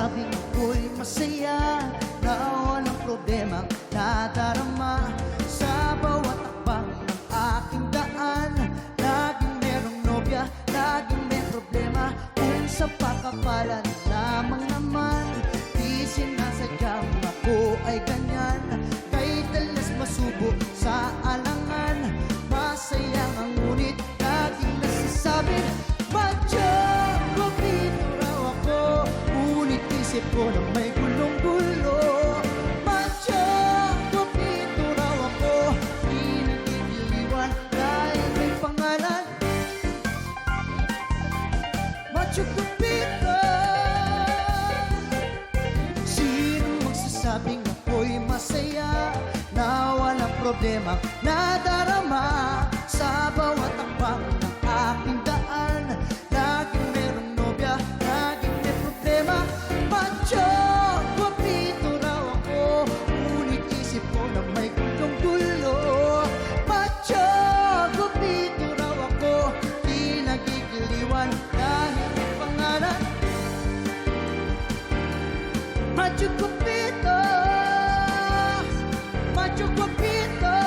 magsasabing ako'y masaya, na walang problema nadarama sa bawat takbang ng aking daan. Laging merong nobya, laging may problema, kung sa pagkapalan lamang naman. Di sinasadyang ako ay ganyan, kay dalas masubo sa alangan. Masaya ang ngunit laging nasasabing madya, mabito raw ako, ngunit isip ko na may gulong-gulo. Madya, mabito raw ako, di nagigiliwan dahil may pangalan. Macho Pupito. Sino magsasabing ako'y masaya, na walang problema nadarama sa bawat takbang ng aking daan. Laging merong nobya, laging may problema. Macho, Pupito raw ako, ngunit isip ko na may gulong-gulo. Macho, Pupito raw ako, di nagigiliwan dahil may pangalan. Macho Pupito, Macho Pupito,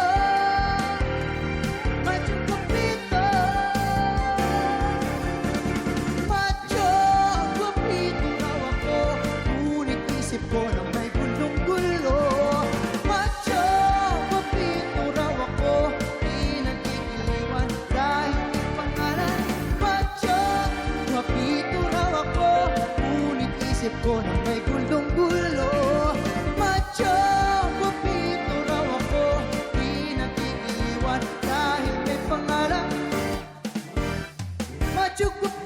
Macho Pupito, Macho Pupito raw ako, ngunit isip ko na may gulong-gulo. Macho Pupito raw ako, di nagigiliwan dahil may pangalan. Macho Pupito raw ako, ngunit isip ko na may gulong-gulo. Macho Pupito raw ako, di nagigiliwan dahil may pangalan. Macho Pupito.